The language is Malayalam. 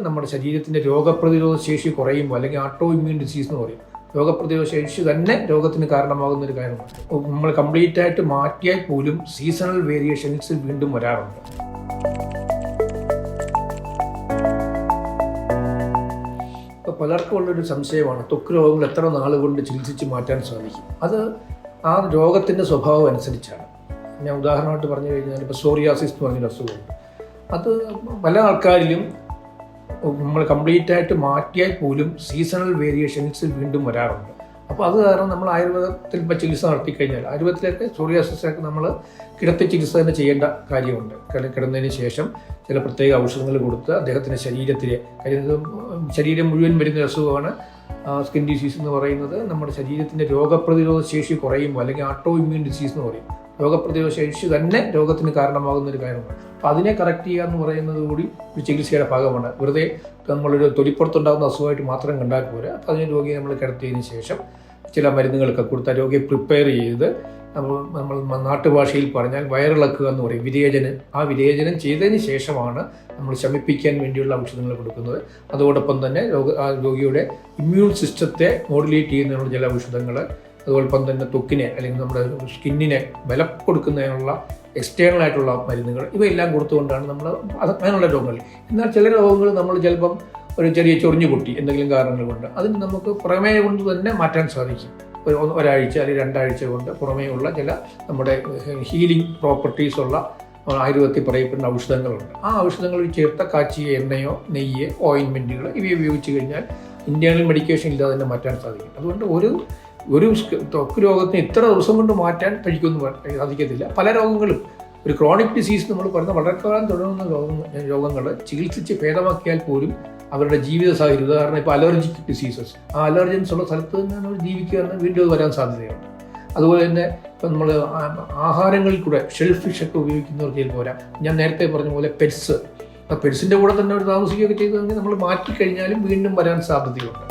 നമ്മുടെ ശരീരത്തിൻ്റെ രോഗപ്രതിരോധ ശേഷി കുറയുമ്പോൾ, അല്ലെങ്കിൽ ഓട്ടോ ഇമ്മ്യൂൺ ഡിസീസ് എന്ന് പറയും, രോഗപ്രതിരോധ ശേഷി തന്നെ രോഗത്തിന് കാരണമാകുന്ന ഒരു കാര്യമാണ്. നമ്മൾ കംപ്ലീറ്റ് ആയിട്ട് മാറ്റിയാൽ പോലും സീസണൽ വേരിയേഷൻസ് വീണ്ടും വരാറുണ്ട്. ഇപ്പോൾ പലർക്കും ഉള്ളൊരു സംശയമാണ്, ത്വക്ക് രോഗങ്ങൾ എത്ര നാളുകൊണ്ട് ചികിത്സിച്ച് മാറ്റാൻ സാധിക്കും. അത് ആ രോഗത്തിൻ്റെ സ്വഭാവം അനുസരിച്ചാണ്. ഞാൻ ഉദാഹരണമായിട്ട് പറഞ്ഞു കഴിഞ്ഞാൽ, ഇപ്പോൾ സോറിയാസിസ് എന്ന് പറഞ്ഞൊരു അസുഖമുണ്ട്. അത് പല ആൾക്കാരിലും നമ്മൾ കംപ്ലീറ്റ് ആയിട്ട് മാറ്റിയാൽ പോലും സീസണൽ വേരിയേഷൻസ് വീണ്ടും വരാറുണ്ട്. അപ്പോൾ അത് കാരണം നമ്മൾ ആയുർവേദത്തിൽ ഇപ്പോൾ ചികിത്സ നടത്തിക്കഴിഞ്ഞാൽ, ആയുർവേദത്തിലൊക്കെ സോറിയാസിസൊക്കെ നമ്മൾ കിടത്തി ചികിത്സ തന്നെ ചെയ്യേണ്ട കാര്യമുണ്ട്. കിടന്നതിന് ശേഷം ചില പ്രത്യേക ഔഷധങ്ങൾ കൊടുത്ത് അദ്ദേഹത്തിൻ്റെ ശരീരം മുഴുവൻ വരുന്ന അസുഖമാണ് സ്കിൻ ഡിസീസ് എന്ന് പറയുന്നത്. നമ്മുടെ ശരീരത്തിൻ്റെ രോഗപ്രതിരോധ ശേഷി കുറയുമ്പോൾ, അല്ലെങ്കിൽ ഓട്ടോ ഇമ്മ്യൂൺ ഡിസീസ് എന്ന് പറയും, രോഗപ്രതിരോധ ശേഷി തന്നെ രോഗത്തിന് കാരണമാകുന്ന ഒരു കാര്യമാണ്. അപ്പോൾ അതിനെ കറക്റ്റ് ചെയ്യുക എന്ന് പറയുന്നത് കൂടി ഒരു ചികിത്സയുടെ ഭാഗമാണ്. വെറുതെ നമ്മളൊരു തൊലിപ്പുറത്തുണ്ടാകുന്ന അസുഖമായിട്ട് മാത്രം കണ്ടാൽ പോരാ. അപ്പോൾ അതിന് രോഗിയെ നമ്മൾ കിടത്തിയതിന് ശേഷം ചില മരുന്നുകളൊക്കെ കൊടുത്ത് രോഗിയെ പ്രിപ്പയർ ചെയ്ത് നമ്മൾ നാട്ടുഭാഷയിൽ പറഞ്ഞാൽ വയറിളക്കുക എന്ന് പറയും, വിരേചനം. ആ വിരേചനം ചെയ്തതിന് ശേഷമാണ് നമ്മൾ ശമിപ്പിക്കാൻ വേണ്ടിയുള്ള ഔഷധങ്ങൾ കൊടുക്കുന്നത്. അതോടൊപ്പം തന്നെ രോഗിയുടെ ഇമ്മ്യൂൺ സിസ്റ്റത്തെ മോഡുലേറ്റ് ചെയ്യുന്നതിനുള്ള ചില ഔഷധങ്ങൾ, അതോടൊപ്പം തന്നെ ത്വക്കിനെ അല്ലെങ്കിൽ നമ്മുടെ സ്കിന്നിനെ ബലം കൊടുക്കുന്നതിനുള്ള എക്സ്റ്റേണൽ ആയിട്ടുള്ള മരുന്നുകൾ, ഇവയെല്ലാം കൊടുത്തുകൊണ്ടാണ് നമ്മൾ അങ്ങനെയുള്ള രോഗങ്ങൾ. എന്നാൽ ചില രോഗങ്ങൾ നമ്മൾ ചിലപ്പം ഒരു ചെറിയ ചൊറിഞ്ഞു പൊട്ടി എന്തെങ്കിലും കാരണങ്ങൾ കൊണ്ട് അതിന് നമുക്ക് പുറമേ കൊണ്ട് തന്നെ മാറ്റാൻ സാധിക്കും. ഒരാഴ്ച അല്ലെങ്കിൽ 2 ആഴ്ച കൊണ്ട് പുറമേ ഉള്ള ചില നമ്മുടെ ഹീലിംഗ് പ്രോപ്പർട്ടീസ് ഉള്ള ആയുർവേദത്തിൽ പറയപ്പെടുന്ന ഔഷധങ്ങളുണ്ട്. ആ ഔഷധങ്ങളിൽ ചേർത്ത കാച്ചിയ എണ്ണയോ നെയ്യ് ഓയിൻമെൻറ്റുകൾ ഇവ ഉപയോഗിച്ച് കഴിഞ്ഞാൽ ഇന്റേണൽ മെഡിക്കേഷൻ ഇല്ലാതെ തന്നെ മാറ്റാൻ സാധിക്കും. അതുകൊണ്ട് ഒരു ത്വക്ക് രോഗത്തിന് ഇത്ര ദിവസം കൊണ്ട് മാറ്റാൻ കഴിക്കുമെന്ന് സാധിക്കത്തില്ല. പല രോഗങ്ങളും ഒരു ക്രോണിക് ഡിസീസ് നമ്മൾ പറയുന്ന വളരെ കാലം തുടരുന്ന രോഗങ്ങൾ ചികിത്സിച്ച് ഭേദമാക്കിയാൽ പോലും അവരുടെ ജീവിത സാഹചര്യം, ഉദാഹരണം ഇപ്പോൾ അലർജിക് ഡിസീസസ്, ആ അലർജൻസ് ഉള്ള സ്ഥലത്ത് തന്നെയാണ് അവർ ജീവിക്കുക എന്ന് വീണ്ടും വരാൻ സാധ്യതയുണ്ട്. അതുപോലെ തന്നെ ഇപ്പം നമ്മൾ ആഹാരങ്ങളിൽ കൂടെ ഷെൽഫ് ഫിഷൊക്കെ ഉപയോഗിക്കുന്നവർക്ക് ചിലപ്പോൾ വരാം. ഞാൻ നേരത്തെ പറഞ്ഞ പോലെ പെറ്റ്സിൻ്റെ കൂടെ തന്നെ അവർ താമസിക്കുകയൊക്കെ ചെയ്തതെങ്കിൽ നമ്മൾ മാറ്റിക്കഴിഞ്ഞാലും വീണ്ടും വരാൻ സാധ്യതയുണ്ട്.